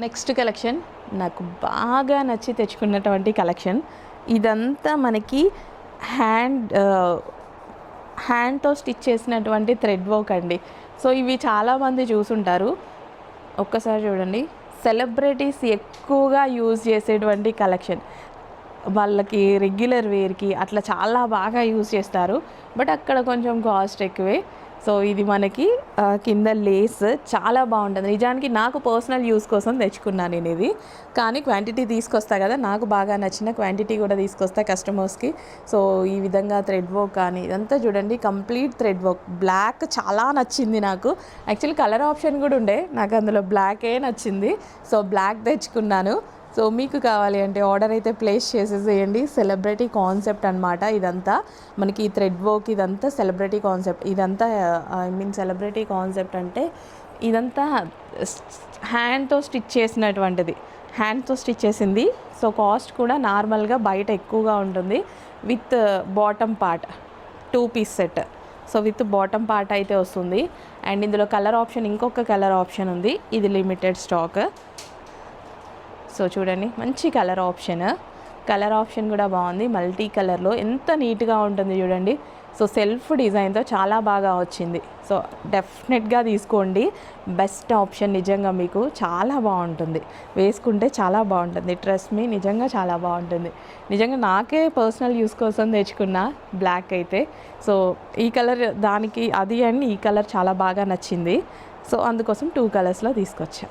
Next collection నాకు బాగా నచ్చి తెచ్చుకున్నటువంటి కలెక్షన్. ఇదంతా మనకి హ్యాండ్తో స్టిచ్ చేసినటువంటి థ్రెడ్ వర్క్ అండి. సో ఇవి చాలామంది చూసుంటారు. ఒక్కసారి చూడండి, సెలబ్రిటీస్ ఎక్కువగా యూజ్ చేసేటువంటి కలెక్షన్. వాళ్ళకి రెగ్యులర్ వేర్కి అట్లా చాలా బాగా యూజ్ చేస్తారు. బట్ అక్కడ కొంచెం కాస్ట్ ఎక్కువే. సో ఇది మనకి కింద లేస్ చాలా బాగుంటుంది. నిజానికి నాకు పర్సనల్ యూస్ కోసం తెచ్చుకున్నాను నేను ఇది. కానీ క్వాంటిటీ తీసుకొస్తా కదా, నాకు బాగా నచ్చిన క్వాంటిటీ కూడా తీసుకొస్తా కస్టమర్స్కి. సో ఈ విధంగా థ్రెడ్ వర్క్ కానీ ఇదంతా చూడండి, కంప్లీట్ థ్రెడ్ వర్క్. బ్లాక్ చాలా నచ్చింది నాకు. యాక్చువల్లీ కలర్ ఆప్షన్ కూడా ఉండే, నాకు అందులో బ్లాకే నచ్చింది. సో బ్లాక్ తెచ్చుకున్నాను. సో మీకు కావాలి అంటే ఆర్డర్ అయితే ప్లేస్ చేసేసేయండి. సెలబ్రిటీ కాన్సెప్ట్ అనమాట ఇదంతా. మనకి ఈ థ్రెడ్ వర్క్ ఇదంతా సెలబ్రిటీ కాన్సెప్ట్. ఇదంతా సెలబ్రిటీ కాన్సెప్ట్ అంటే ఇదంతా హ్యాండ్తో స్టిచ్ చేసినటువంటిది, హ్యాండ్తో స్టిచ్ చేసింది. సో కాస్ట్ కూడా నార్మల్గా బయట ఎక్కువగా ఉంటుంది. With bottom part 2 piece set. So with bottom part అయితే వస్తుంది. అండ్ ఇందులో కలర్ ఆప్షన్, ఇంకొక కలర్ ఆప్షన్ ఉంది. ఇది లిమిటెడ్ స్టాక్. సో చూడండి, మంచి కలర్ ఆప్షన్ కూడా బాగుంది. మల్టీ కలర్లో ఎంత నీట్గా ఉంటుంది చూడండి. సో సెల్ఫ్ డిజైన్తో చాలా బాగా వచ్చింది. సో డెఫినెట్గా తీసుకోండి. బెస్ట్ ఆప్షన్ నిజంగా, మీకు చాలా బాగుంటుంది, వేసుకుంటే చాలా బాగుంటుంది. ట్రస్ట్ మీ, నిజంగా చాలా బాగుంటుంది. నిజంగా నాకే పర్సనల్ యూస్ కోసం తెచ్చుకున్న బ్లాక్ అయితే. సో ఈ కలర్ దానికి అది అండ్ ఈ కలర్ చాలా బాగా నచ్చింది. సో అందుకోసం 2 కలర్స్లో తీసుకొచ్చా.